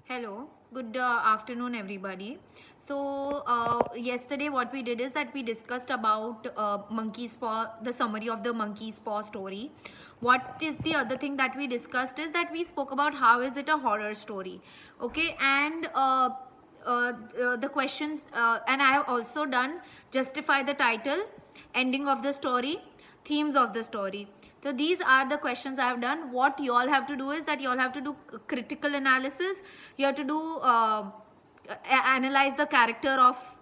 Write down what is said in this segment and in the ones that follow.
Hello, good afternoon, everybody. So, yesterday, what we did is that we discussed about monkey's paw, the summary of the monkey's paw story. What is the other thing that we discussed is that we spoke about how is it a horror story, okay? And the questions, and I have also done justify the title, ending of the story, themes of the story. So these are the questions I have done. What you all have to do is that you all have to do critical analysis. You have to do analyze the character of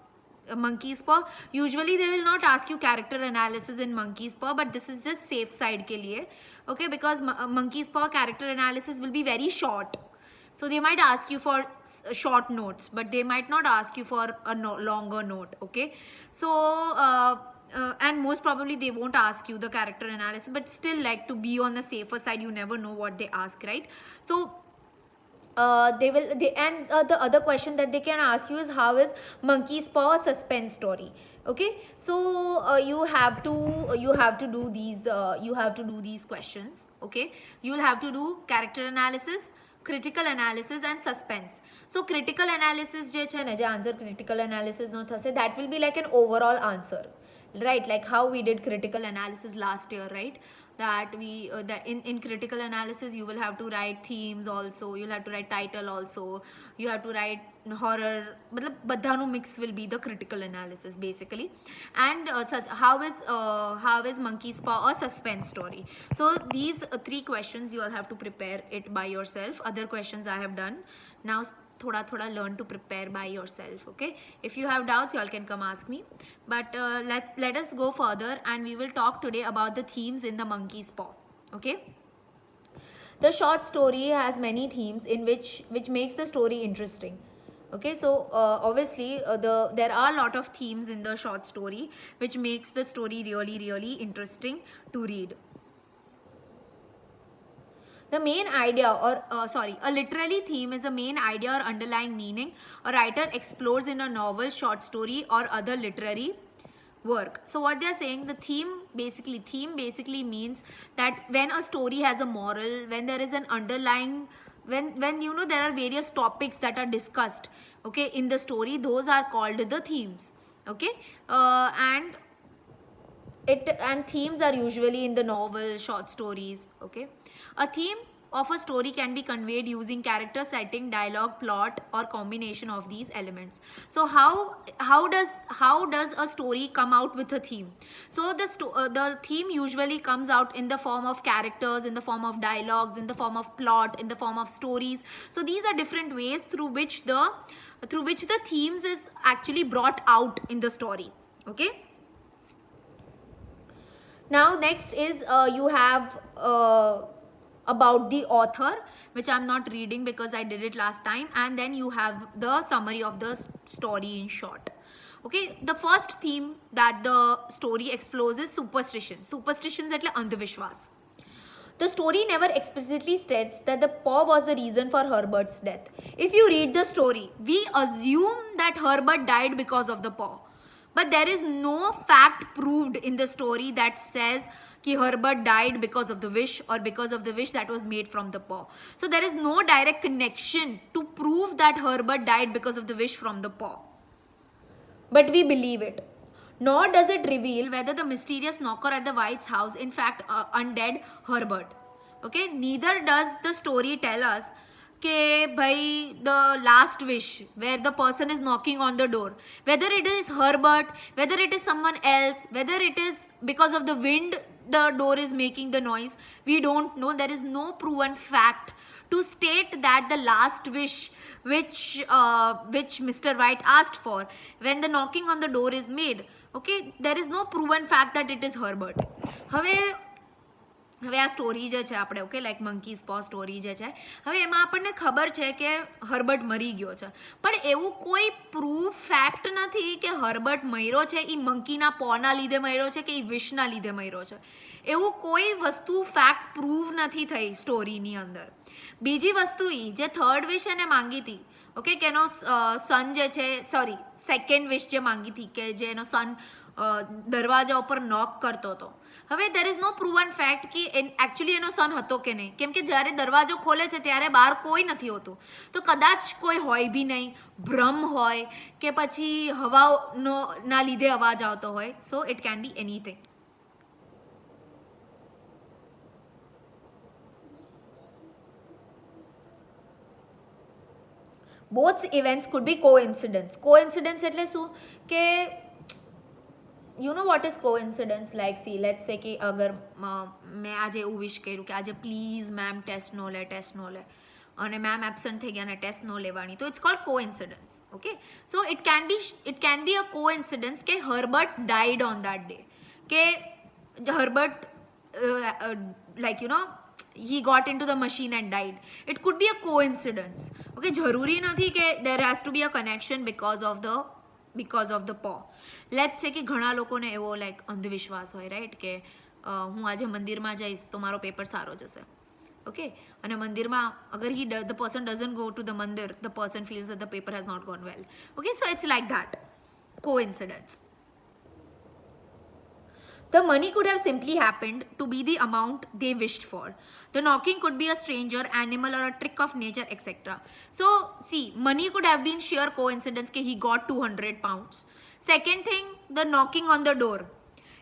monkey's paw. Usually they will not ask you character analysis in monkey's paw, but this is just safe side ke liye. Okay, because monkey's paw character analysis will be very short. So they might ask you for short notes, but they might not ask you for a longer note. Okay, so and most probably they won't ask you the character analysis, but still, like, to be on the safer side, you never know what they ask, right? So the other question that they can ask you is how is monkey's paw a suspense story. Okay, so you have to do these questions. Okay, you will have to do character analysis, critical analysis and suspense. So critical analysis je છે ને, જે answer critical analysis નો થશે, that will be like an overall answer, right? Like how we did critical analysis last year, right? That we that in critical analysis you will have to write themes also, you'll have to write title also, you have to write horror, matlab badhanu mix will be the critical analysis basically. And how is monkey's paw a suspense story? So these three questions you all have to prepare it by yourself. Other questions I have done. Now thoda learn to prepare by yourself. Okay, if you have doubts, you all can come ask me, but let us go further, and we will talk today about the themes in the monkey's paw. Okay, the short story has many themes in which makes the story interesting. Okay, so obviously there are a lot of themes in the short story which makes the story really interesting to read. The main idea, or a literary theme is the main idea or underlying meaning a writer explores in a novel, short story or other literary work. So what they are saying, the theme basically means that when a story has a moral, when there is an underlying, when you know there are various topics that are discussed, okay, in the story, those are called the themes. Okay, and themes are usually in the novel, short stories. Okay, a theme of a story can be conveyed using character, setting, dialogue, plot, or combination of these elements. So how does a story come out with a theme? So the theme usually comes out in the form of characters, in the form of dialogues, in the form of plot, in the form of stories. So these are different ways through which the themes is actually brought out in the story. Okay, now next is you have about the author, which I'm not reading because I did it last time, and then you have the summary of the story in short. Okay, the first theme that the story explores is superstitions એટલે અંધવિશ્વાસ. The story never explicitly states that the paw was the reason for Herbert's death. If you read the story, we assume that Herbert died because of the paw. But there is no fact proved in the story that says that Herbert died because of the wish or because of the wish that was made from the paw. So there is no direct connection to prove that Herbert died because of the wish from the paw. But we believe it. Nor does it reveal whether the mysterious knocker at the White's house in fact undead Herbert. Okay, neither does the story tell us by the last wish where the person is knocking on the door, whether it is Herbert, whether it is someone else, whether it is because of the wind the door is making the noise, we don't know. There is no proven fact to state that the last wish which Mr. White asked for when the knocking on the door is made, okay, there is no proven fact that it is Herbert. હવે આ story જે છે આપણે, okay, like monkeys પો story જે છે, હવે એમાં આપણને ખબર છે કે હર્બર્ટ મરી ગયો છે, પણ એવું કોઈ પ્રૂફ ફેક્ટ નથી કે હર્બર્ટ મર્યો છે એ મંકીના પોના લીધે મર્યો છે કે એ વિશના લીધે મર્યો છે. એવું કોઈ વસ્તુ ફેક્ટ પ્રૂવ નથી થઈ સ્ટોરીની અંદર. બીજી વસ્તુ એ જે થર્ડ વિશ એને માંગી હતી, ઓકે, કે એનો સન જે છે, સોરી, સેકન્ડ વિશ જે માંગી હતી કે જે એનો સન દરવાજા ઉપર નોક કરતો હતો. હવે there is no proven fact કે એકચ્યુઅલી એનો સન હતો કે નહીં, કેમ કે જ્યારે દરવાજો ખોલે છે ત્યારે બહાર કોઈ નથી હોતું, તો કદાચ કોઈ હોય બી નહીં, ભ્રમ હોય કે પછી હવાનો ના લીધે અવાજ આવતો હોય. સો it can B anything. both events could be coincidence. Coincidence એટલે શું કે you know what is coincidence? Like see, let's say કે અગર મેં આજે એવું વિશ કર્યું કે આજે પ્લીઝ મેમ ટેસ્ટ નો લે અને મેમ એબસન્ટ થઈ ગયા અને ટેસ્ટ નો લેવાની, તો it's called coincidence. Okay, so it can be a coincidence કે Herbert died on that day, કે Herbert like you know he got into the machine and died. It could be a coincidence. Okay, જરૂરી નથી કે there has to be a connection because of the paw. Let's say કે ઘણા લોકોને એવો like અંધવિશ્વાસ હોય, right, કે હું આજે મંદિરમાં જઈશ તો મારો પેપર સારો જશે. ઓકે, અને મંદિરમાં અગર the person doesn't go to the mandir, the person feels that the paper has not gone well. Okay, so it's like that, coincidence. The money could have simply happened to be the amount they wished for. The knocking could be a stranger, animal, or a trick of nature, etc. So, see, money could have been sheer coincidence that he got 200 pounds. Second thing, the knocking on the door.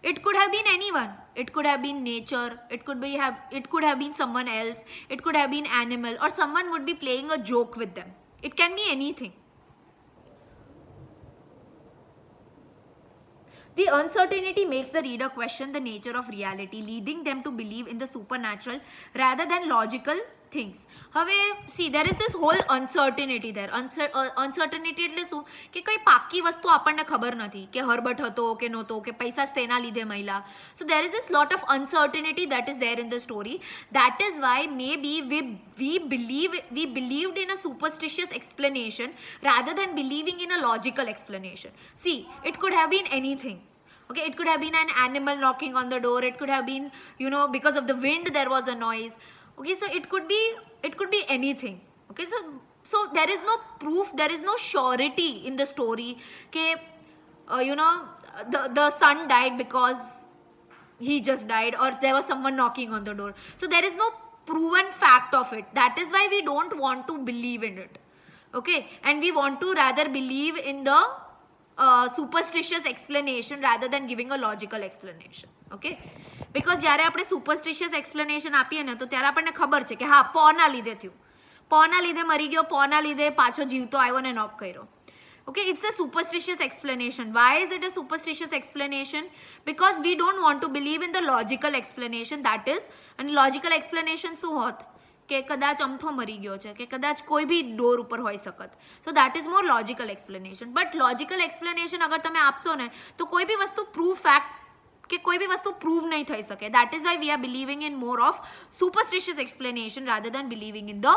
It could have been anyone. It could have been nature. It could have been someone else. It could have been animal, or someone would be playing a joke with them. It can be anything. The uncertainty makes the reader question the nature of reality, leading them to believe in the supernatural rather than logical things. હવે see, there is this whole uncertainty there. Uncertainty એટલે શું કે કઈ પાકી વસ્તુ આપણને ખબર નથી કે હર્બર્ટ હતો કે નહોતો, કે પૈસા તેના લીધે મળ્યા. So there is this lot of uncertainty that is there in the story. That is why maybe we believed in a superstitious explanation rather than believing in a logical explanation. See, it could have been anything. Okay, it could have been an animal knocking on the door. It could have been, you know, because of the wind there was a noise. Okay, so it could be anything. Okay, so there is no proof, there is no surety in the story ke you know, the son died because he just died, or there was someone knocking on the door. So there is no proven fact of it. That is why we don't want to believe in it. Okay, and we want to rather believe in the superstitious explanation rather than giving a logical explanation. Okay, because જ્યારે આપણે સુપરસ્ટિશિયસ explanation આપીએ ને તો ત્યારે આપણને ખબર છે કે હા, પોના લીધે થયું, પોના લીધે મરી ગયો, પોના લીધે પાછો જીવતો આવ્યો ને નોક કર્યો. Okay, it's a superstitious explanation. Why is it a superstitious explanation? Because we don't want to believe in the logical explanation. That is, and logical explanation શું હોત કે કદાચ અમથો મરી ગયો છે, કે કદાચ કોઈ બી ડોર ઉપર હોઈ શકત. So that is more logical explanation. But logical explanation અગર તમે આપશો ને તો કોઈ બી વસ્તુ કે કોઈ બી વસ્તુ પ્રૂવ નહીં થઈ શકે. That is why we are believing in more of superstitious explanation rather than believing in the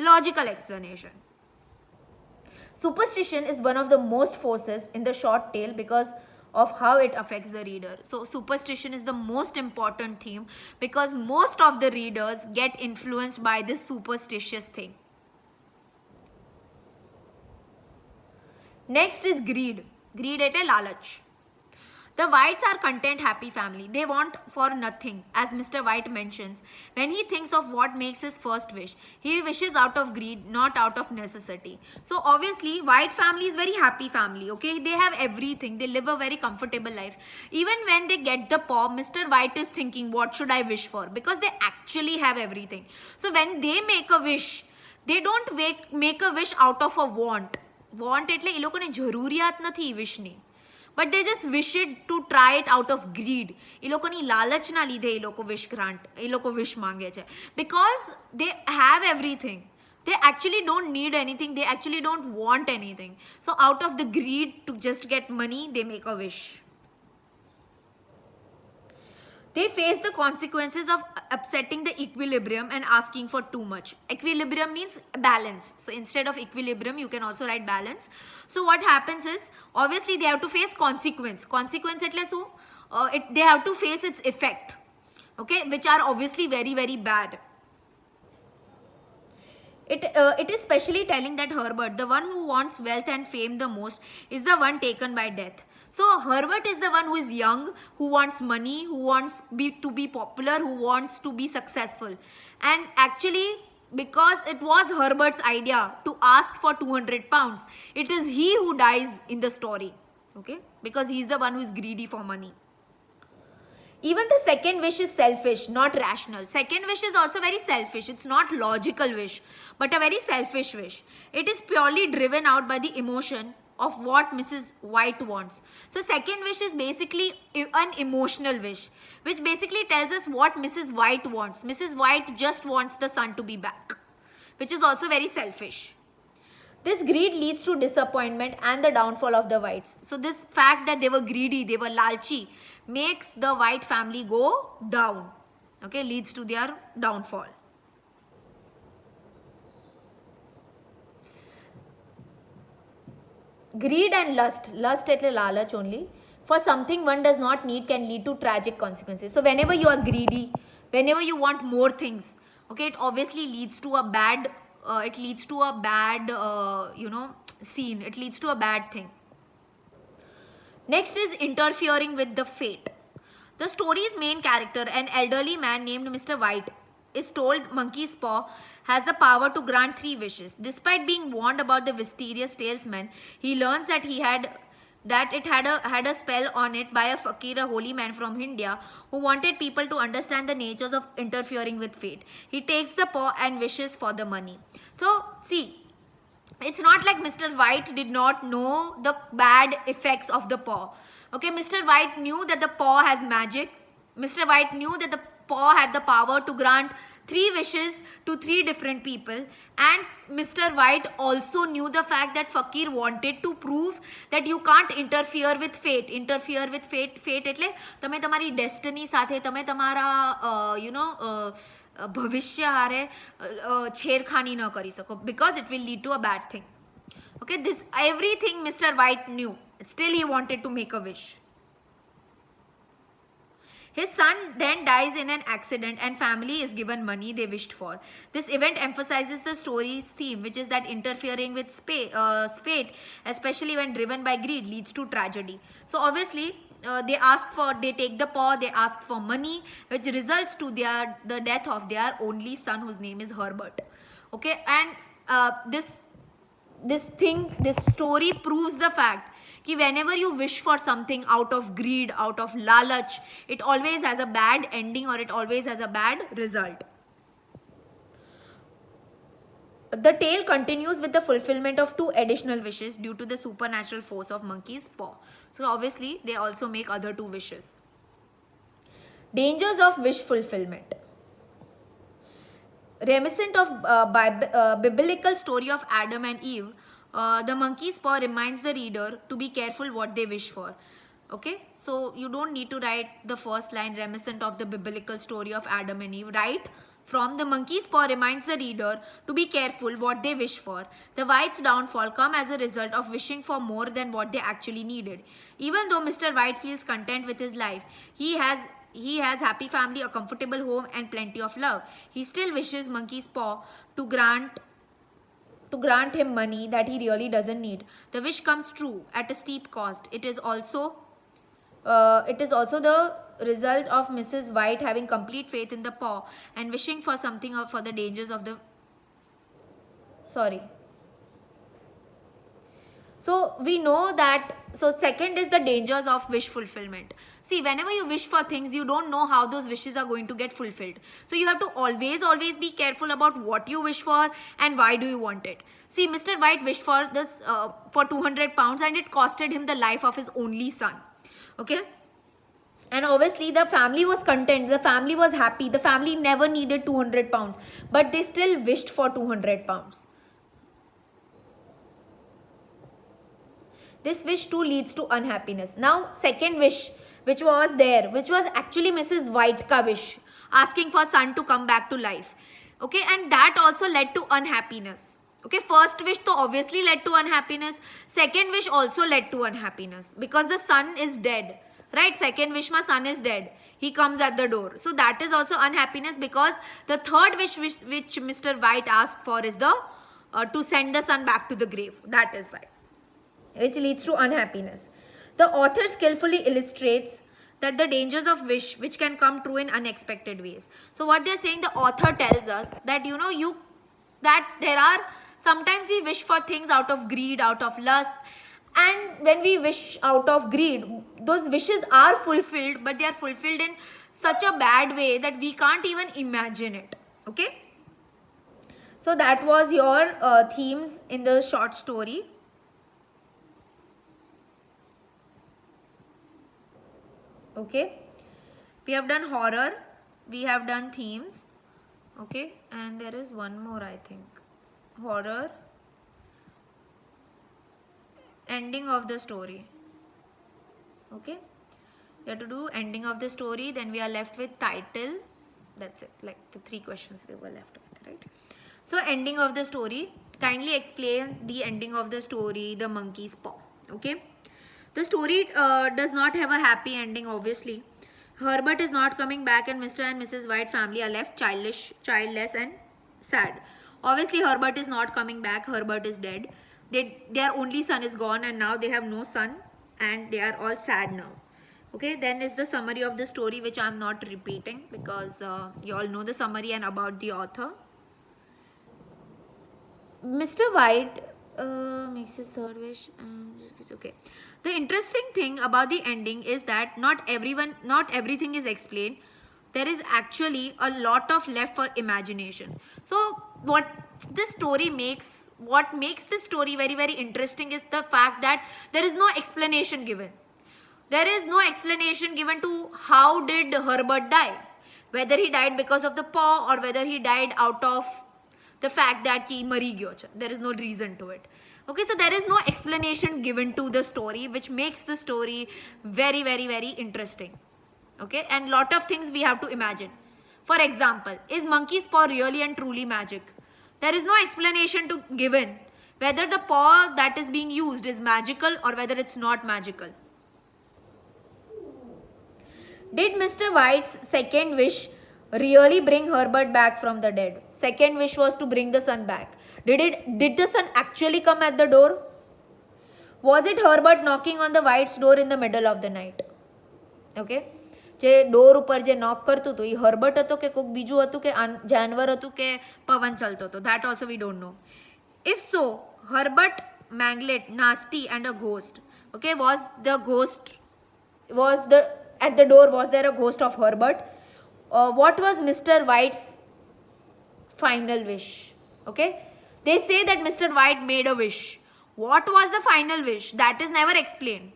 logical explanation. Superstition is one of the most forces in the short tale because of how it affects the reader. So superstition is the most important theme because most of the readers get influenced by this superstitious thing. Next is greed. Greed એટલે લાલચ. The Whites are content, happy family. They want for nothing, as Mr. White mentions. When he thinks of what makes his first wish, he wishes out of greed, not out of necessity. So obviously, White family is very happy family, okay? They have everything. They live a very comfortable life. Even when they get the paw, Mr. White is thinking, what should I wish for? Because they actually have everything. So when they make a wish, they don't make a wish out of a want. Want એટલે એ લોકોને જરૂરિયાત નથી એ વિશની. But they just wish it to try it out of greed. એ લોકોની લાલચના લીધે એ લોકો wish માંગે છે. Because they have everything. They actually don't need anything. They actually don't want anything. So out of the greed to just get money, they make a wish. They face the consequences of upsetting the equilibrium and asking for too much. Equilibrium means balance. So instead of equilibrium, you can also write balance. So what happens is, obviously they have to face consequence. Consequence એટલે શું? They have to face its effect. Okay, which are obviously very, very bad. It is specially telling that Herbert, the one who wants wealth and fame the most, is the one taken by death. So Herbert is the one who is young, who wants money, who wants to be popular, who wants to be successful. And actually, because it was Herbert's idea to ask for 200 pounds, it is he who dies in the story. Okay, because he is the one who is greedy for money. Even the second wish is selfish, not rational. Second wish is also very selfish. It's not logical wish, but a very selfish wish. It is purely driven out by the emotion of what Mrs. White wants. So second wish is basically an emotional wish, which basically tells us what Mrs. White wants. Mrs. White just wants the son to be back, which is also very selfish. This greed leads to disappointment and the downfall of the Whites. So this fact that they were greedy, they were lalchi, makes the White family go down. Okay, leads to their downfall. Greed and lust એટલે lalach only, for something one does not need can lead to tragic consequences. So whenever you are greedy, whenever you want more things, okay, it obviously leads to a bad scene. It leads to a bad thing. Next is interfering with the fate. The story's main character, an elderly man named Mr. White, is told Monkey's Paw has the power to grant 3 wishes. Despite being warned about the mysterious talisman, he learns that it had a spell on it by a fakir, a holy man from India, who wanted people to understand the natures of interfering with fate. He takes the paw and wishes for the money. So, see, it's not like Mr. White did not know the bad effects of the paw. Okay, Mr. White knew that the paw has magic. Mr. White knew that the paw had the power to grant 3 wishes to 3 different people, and Mr. White also knew the fact that Fakir wanted to prove that you can't interfere with fate. Interfere with fate એટલે તમે તમારી destiny સાથે તમે તમારા ભવિષ્ય હારે છેડખાની ન કરી શકો, because it will lead to a bad thing. Okay, this everything Mr. White knew. Still he wanted to make a wish. His son then dies in an accident and family is given money they wished for. This event emphasizes the story's theme, which is that interfering with fate, especially when driven by greed, leads to tragedy. So obviously they take the paw, they ask for money, which results to the death of their only son, whose name is Herbert. Okay, and this story proves the fact कि whenever you wish for something out of greed, out of lalach, it always has a bad ending, or it always has a bad result. The tale continues with the fulfillment of 2 additional wishes due to the supernatural force of Monkey's Paw. So obviously they also make other 2 wishes. Dangers of wish fulfillment. Reminiscent of biblical story of Adam and Eve, the Monkey's Paw reminds the reader to be careful what they wish for. Okay, so you don't need to write the first line reminiscent of the biblical story of Adam and Eve. Write from the Monkey's Paw reminds the reader to be careful what they wish for. The White's downfall come as a result of wishing for more than what they actually needed. Even though Mr. White feels content with his life, he has happy family, a comfortable home, and plenty of love, he still wishes Monkey's Paw to grant him money that he really doesn't need. The wish comes true at a steep cost. It is also the result of Mrs. White having complete faith in the paw and wishing for something for the dangers of the... So we know that, so second is the dangers of wish fulfillment. See, whenever you wish for things, you don't know how those wishes are going to get fulfilled. So you have to always be careful about what you wish for and why do you want it. See, Mr. White wished for this for 200 pounds and it costed him the life of his only son. Okay? And obviously the family was content, the family was happy, the family never needed 200 pounds, but they still wished for 200 pounds. This wish too leads to unhappiness. Now, second wish, which was actually Mrs. White ka wish, asking for son to come back to life. Okay, and that also led to unhappiness. Okay, first wish to obviously led to unhappiness. Second wish also led to unhappiness because the son is dead. Right, second wish, my son is dead. He comes at the door. So that is also unhappiness because the third wish which Mr. White asked for is the to send the son back to the grave. That is why, which leads to unhappiness. The author skillfully illustrates that the dangers of wish which can come true in unexpected ways. So what they're saying, the author tells us that that there are sometimes we wish for things out of greed, out of lust, and when we wish out of greed, those wishes are fulfilled, but they are fulfilled in such a bad way that we can't even imagine it. Okay, so that was your themes in the short story. Okay, we have done horror, we have done themes. Okay, and there is one more, I think. Horror, ending of the story. Okay, we have to do ending of the story, then we are left with title. That's it, like the 3 questions we were left with, right? So ending of the story, kindly explain the ending of the story, The Monkey's Paw. Okay, the story does not have a happy ending, obviously. Herbert is not coming back and Mr. and Mrs. White family are left childless and sad. Obviously Herbert is not coming back, Herbert is dead. Their only son is gone and now they have no son and they are all sad now. Okay, then is the summary of the story, which I am not repeating because you all know the summary and about the author. Mr. White makes his third wish. Okay. The interesting thing about the ending is that not everything is explained. There is actually a lot of left for imagination. So what makes this story very, very interesting is the fact that there is no explanation given. There is no explanation given to how did Herbert die. Whether he died because of the paw or whether he died out of the fact that he mari gyo. There is no reason to it. Okay, so there is no explanation given to the story, which makes the story very, very, very interesting. Okay, and lot of things we have to imagine. For example, is monkey's paw really and truly magic? There is no explanation given whether the paw that is being used is magical or whether it's not magical. Did Mr. White's second wish really bring Herbert back from the dead? Second wish was to bring the son back. Did the son actually come at the door? Was it Herbert knocking on the White's door in the middle of the night? Okay, જે door ઉપર જે નોક કરતું હતું એ Herbert હતો કે કોઈક બીજું હતું કે જાનવર હતું કે પવન ચાલતો હતો? That also we don't know. If so, Herbert Manglet, nasty and a ghost. Okay, at the door, was there a ghost of Herbert? What was Mr. White's final wish? Okay, they say that Mr. White made a wish. What was the final wish? That is never explained.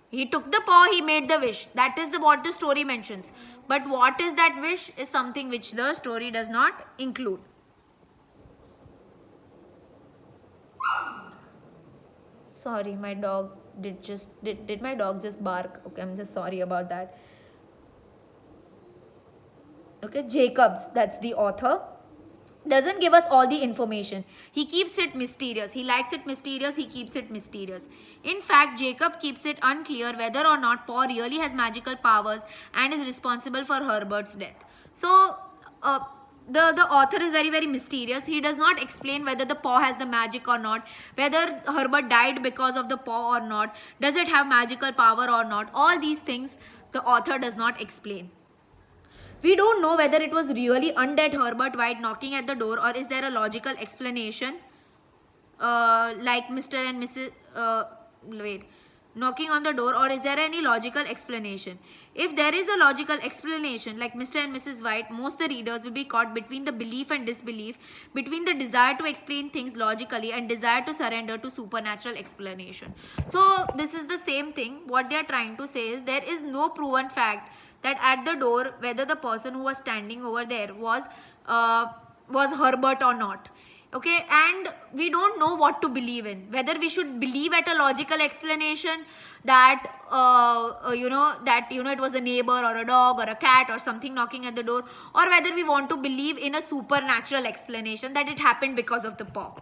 He took the paw, he made the wish. That is what the story mentions. But what is that wish is something which the story does not include. Sorry, my dog did my dog just bark? Okay, I'm just sorry about that. Okay, Jacobs, that's the author, doesn't give us all the information. He keeps it mysterious. He likes it mysterious. He keeps it mysterious. In fact, Jacob keeps it unclear whether or not Paw really has magical powers and is responsible for Herbert's death. So, the author is very, very mysterious. He does not explain whether the paw has the magic or not, whether Herbert died because of the paw or not, does it have magical power or not. All these things the author does not explain. We don't know whether it was really undead Herbert White knocking at the door or is there a logical explanation like Mr. and Mrs. Knocking on the door, or is there any logical explanation? If there is a logical explanation like Mr. and Mrs. White, most the readers will be caught between the belief and disbelief, between the desire to explain things logically and desire to surrender to supernatural explanation. So this is the same thing. What they are trying to say is there is no proven fact that at the door whether the person who was standing over there was Herbert or not. Okay, and we don't know what to believe in, whether we should believe at a logical explanation that it was a neighbor or a dog or a cat or something knocking at the door, or whether we want to believe in a supernatural explanation that it happened because of the paw.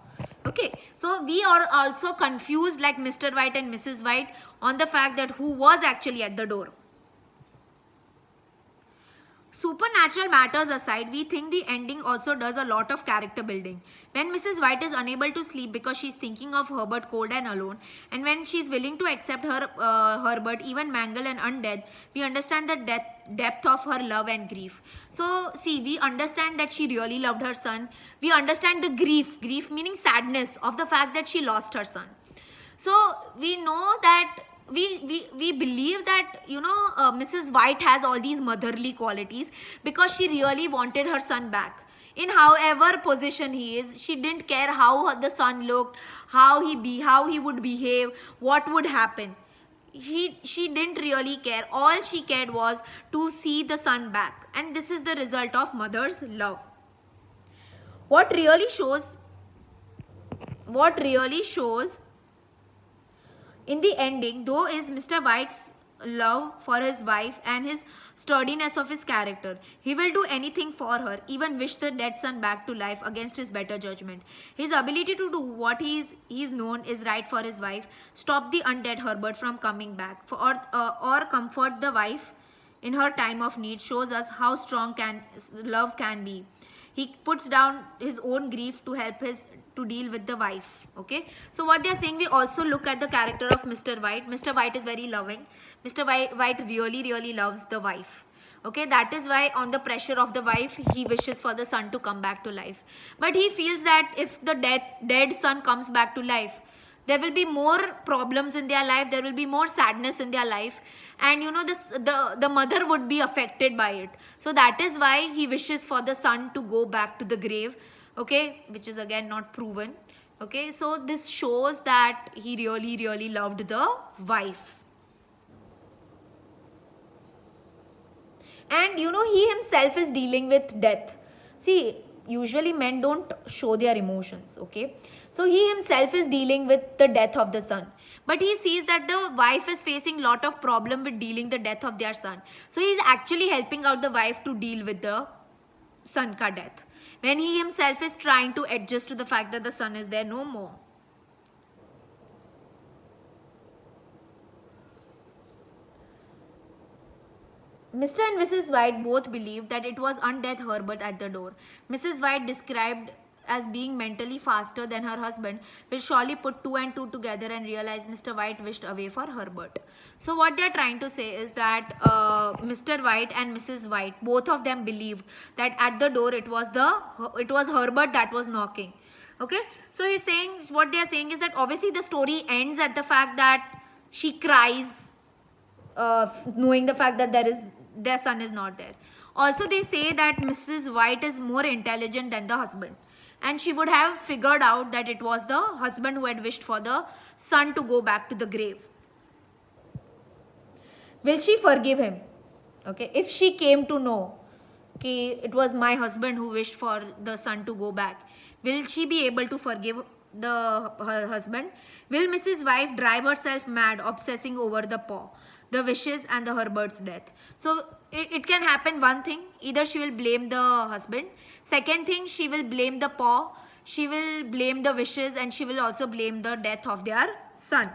Okay, so we are also confused like Mr. White and Mrs. White on the fact that who was actually at the door. Supernatural matters aside, we think the ending also does a lot of character building. When Mrs. White is unable to sleep because she's thinking of Herbert cold and alone, and when she's willing to accept Herbert, even mangled and undead, we understand the depth of her love and grief. So, see, we understand that she really loved her son. We understand the grief meaning sadness of the fact that she lost her son. So, we know that we believe that Mrs. White has all these motherly qualities because she really wanted her son back in however position he is. She didn't care how the son looked, how he would behave, what would happen. She didn't really care. All she cared was to see the son back, and this is the result of mother's love. What really shows in the ending, though, is Mr. White's love for his wife and his sturdiness of his character. He will do anything for her, even wish the dead son back to life against his better judgment. His ability to do what he is known is right for his wife, stop the undead Herbert from coming back, or comfort the wife in her time of need, shows us how strong love can be. He puts down his own grief to help to deal with the wife. Okay, so what they are saying, we also look at the character of Mr. White. Mr. White is very loving. Mr. White really loves the wife. Okay, that is why on the pressure of the wife, he wishes for the son to come back to life. But he feels that if the dead son comes back to life, there will be more problems in their life, there will be more sadness in their life, and the mother would be affected by it. So that is why he wishes for the son to go back to the grave. Okay, which is again not proven. Okay, so this shows that he really loved the wife. And he himself is dealing with death. See, usually men don't show their emotions. Okay, so he himself is dealing with the death of the son, but he sees that the wife is facing lot of problem with dealing the death of their son. So he is actually helping out the wife to deal with the son ka death, when he himself is trying to adjust to the fact that the son is there no more. Mr. and Mrs. White both believed that it was undead Herbert at the door. Mrs. White, described as being mentally faster than her husband, will surely put two and two together and realize Mr. White wished away for Herbert. So what they are trying to say is that Mr. White and Mrs. White, both of them believed that at the door it was Herbert that was knocking. Okay, so he's saying, what they are saying is that obviously the story ends at the fact that she cries, knowing the fact that their son is not there. Also, they say that Mrs. White is more intelligent than the husband, and she would have figured out that it was the husband who had wished for the son to go back to the grave. Will she forgive him? Okay, if she came to know that it was my husband who wished for the son to go back, will she be able to forgive her husband? Will Mrs. Wife drive herself mad, obsessing over the paw, the wishes, and the Herbert's death? So it can happen one thing, either she will blame the husband, second thing, she will blame the paw, she will blame the wishes, and she will also blame the death of their son.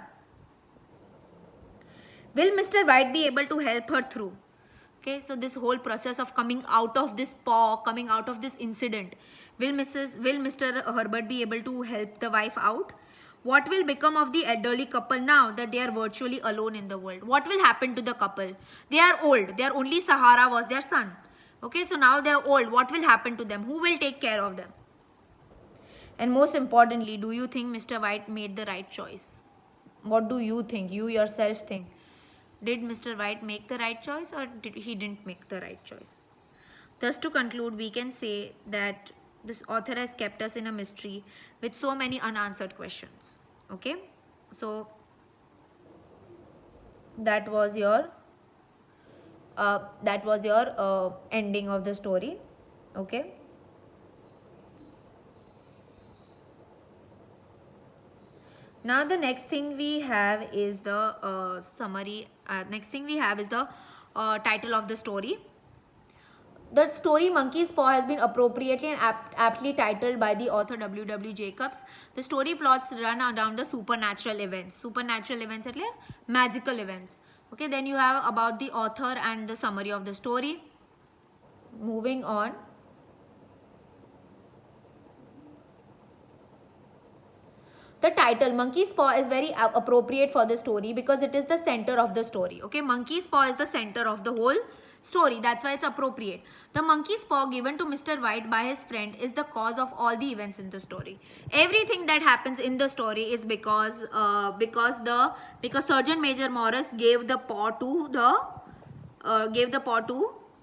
Will Mr. White be able to help her through? Okay, so this whole process of coming out of this paw, coming out of this incident, will Mr. Herbert be able to help the wife out? What will become of the elderly couple now that they are virtually alone in the world? What will happen to the couple? They are old. Their only Sahara was their son. Okay, so now they are old. What will happen to them? Who will take care of them? And most importantly, do you think Mr. White made the right choice? What do you think? You yourself think. Did Mr. White make the right choice, or he didn't make the right choice? Thus, to conclude, we can say that this author has kept us in a mystery with so many unanswered questions. Okay, so that was your ending of the story. Okay, now the next thing we have is the summary. Next thing we have is the title of the story. The story Monkey's Paw has been appropriately and aptly titled by the author W.W. Jacobs. The story plots run around the supernatural events. Supernatural events એટલે magical events. Okay, then you have about the author and the summary of the story. moving on. The title Monkey's Paw is very appropriate for the story because it is the center of the story. Okay, Monkey's Paw is the center of the whole story. That's why it's appropriate. The monkey's paw given to Mr. White by his friend is the cause of all the events in the story. Everything that happens in the story is because Sergeant Major Morris gave the paw to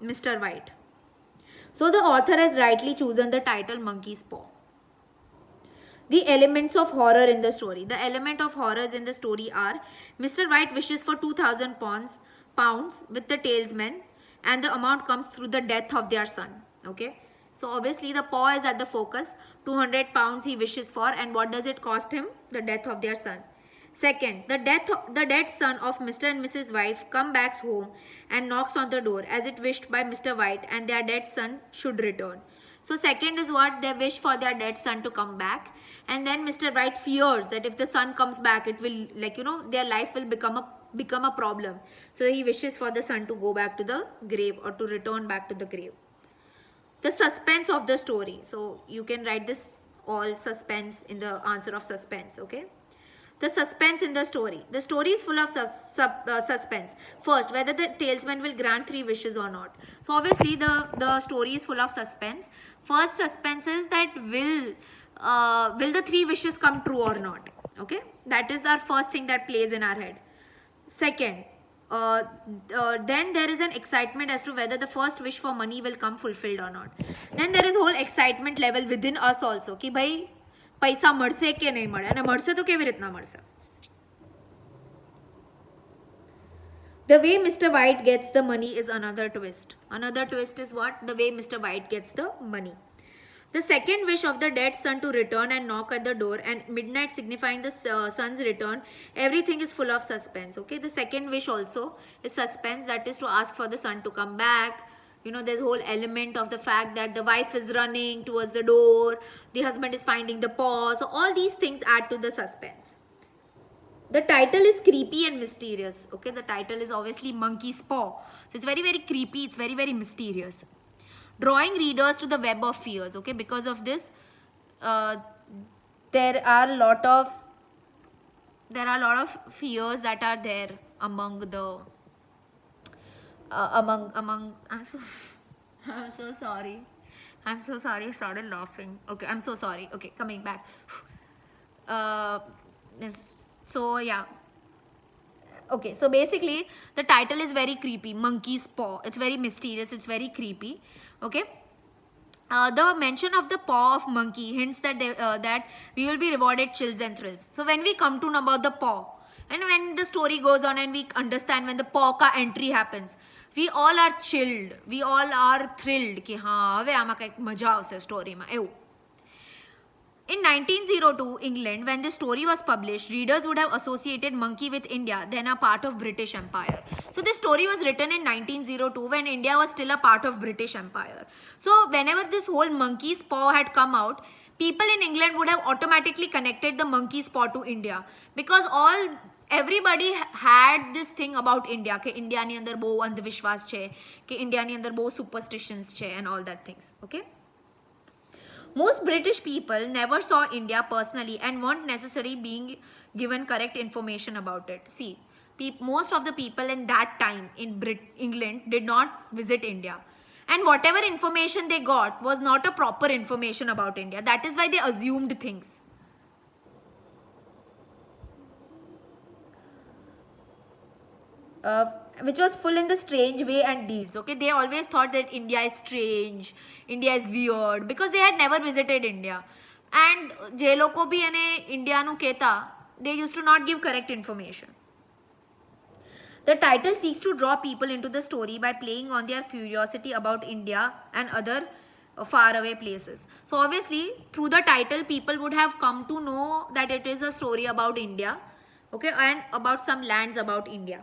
Mr. White. So the author has rightly chosen the title Monkey's Paw. The elements of horror in the story. The element of horrors in the story are Mr. White wishes for 2,000 pounds with the talesman, and the amount comes through the death of their son. Okay, so obviously the paw is at the focus. 200 pounds he wishes for, and what does it cost him? The death of their son. Second, the dead son of Mr. and Mrs. White come back home and knocks on the door as it wished by Mr. White, and their dead son should return. So second is what? They wish for their dead son to come back, and then Mr. White fears that if the son comes back, it will, like, their life will become a problem. So he wishes for the son to go back to the grave, or to return back to the grave. The suspense of the story. So you can write this all suspense in the answer of suspense. Okay. The suspense in the story. The story is full of suspense. First, whether the talesman will grant 3 wishes or not. So obviously the story is full of suspense. First suspense is that will the 3 wishes come true or not? Okay, that is our first thing that plays in our head. Second, then there is an excitement as to whether the first wish for money will come fulfilled or not. Then there is whole excitement level within us also कि भाई पैसा મળશે કે નહીં મળે, અને મળશે તો કેવી રીતના મળશે. The way Mr. White gets the money is another twist. Another twist is what? The way Mr. White gets the money. The second wish of the dead son to return and knock at the door, and midnight signifying the son's return. Everything is full of suspense. Okay, the second wish also is suspense, that is to ask for the son to come back. There's whole element of the fact that the wife is running towards the door, the husband is finding the paw. So all these things add to the suspense. The title is creepy and mysterious. Okay, the title is obviously Monkey's Paw. So it's very, very creepy. It's very, very mysterious. Drawing readers to the web of fears. Okay, because of this, there are a lot of fears that are there among the among I'm so sorry. I started laughing. Okay, I'm so sorry. Okay, coming back. So yeah. Okay, so basically the title is very creepy. Monkey's Paw. It's very mysterious. It's very creepy. Okay. The mention of the paw of monkey hints that that we will be rewarded chills and thrills. So when we come to know about the paw, and when the story goes on and we understand when the paw ka entry happens, we all are chilled. We all are thrilled कि हाँ હવે આમાં કંઈક મજા આવશે સ્ટોરીમાં એવું. In 1902 England, when this story was published, readers would have associated monkey with India, then a part of British Empire. So this story was written in 1902 when India was still a part of British Empire. So whenever this whole monkey's paw had come out, people in England would have automatically connected the monkey's paw to India, because everybody had this thing about India કે ઇન્ડિયાની અંદર બહુ અંધવિશ્વાસ છે, કે ઇન્ડિયાની અંદર બહુ superstitions છે, and all that things. Okay. Most British people never saw India personally and weren't necessarily being given correct information about it. See, most of the people in that time in England did not visit India. And whatever information they got was not a proper information about India. That is why they assumed things. Which was full in the strange way and deeds. Okay, they always thought that India is strange, India is weird, because they had never visited India. And જે લોકો બી એને ઇન્ડિયાનું કહેતા, they used to not give correct information. The title seeks to draw people into the story by playing on their curiosity about India and other faraway places. So obviously through the title people would have come to know that it is a story about India, okay, and about some lands about India.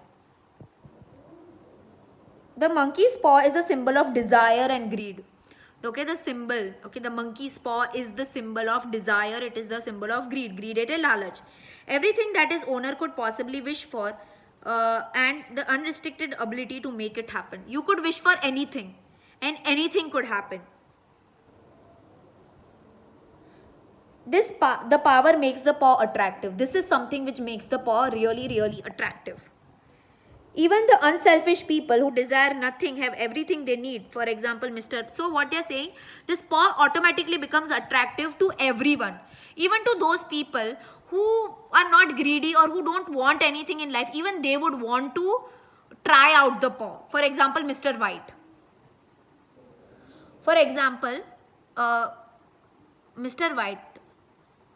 The monkey's paw is a symbol of desire and greed. Okay, the symbol, okay, the monkey's paw is the symbol of desire. It is the symbol of greed. Greed is lalach. Everything that his owner could possibly wish for, and the unrestricted ability to make it happen. You could wish for anything, and anything could happen. The power makes the paw attractive. This is something which makes the paw really, really attractive. Even the unselfish people who desire nothing have everything they need. For example, So what they're saying, this paw automatically becomes attractive to everyone. Even to those people who are not greedy or who don't want anything in life, even they would want to try out the paw. For example, Mr. White. For example, Mr. White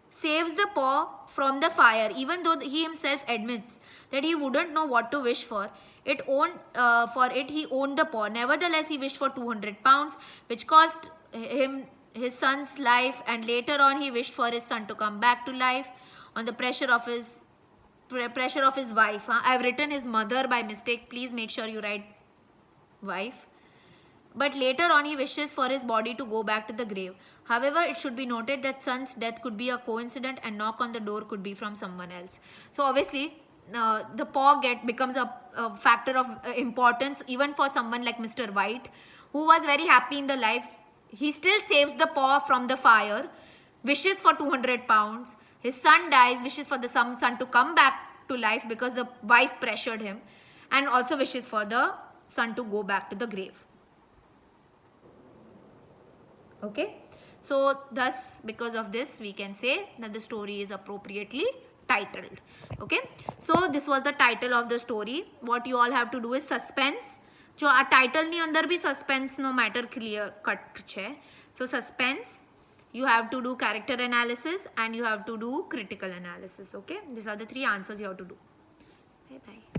saves the paw from the fire, even though he himself admits that he wouldn't know what to wish for. He owned the paw. Nevertheless, he wished for 200 pounds, which cost him his son's life, and later on he wished for his son to come back to life on the pressure of his wife. I've written his mother by mistake. Please make sure you write wife. But later on he wishes for his body to go back to the grave. However, it should be noted that son's death could be a coincidence and knock on the door could be from someone else. So obviously the paw becomes a factor of importance even for someone like Mr. White, who was very happy in the life. He still saves the paw from the fire, wishes for 200 pounds. His son dies, wishes for the son to come back to life because the wife pressured him, and also wishes for the son to go back to the grave. Okay, so thus because of this we can say that the story is appropriately titled. Okay, so this was the title of the story. What you all have to do is suspense. जो आ title ની અંદર भी suspense no matter clear cut છે. So suspense, you have to do character analysis and you have to do critical analysis. Okay, these are the three answers you have to do. Bye bye.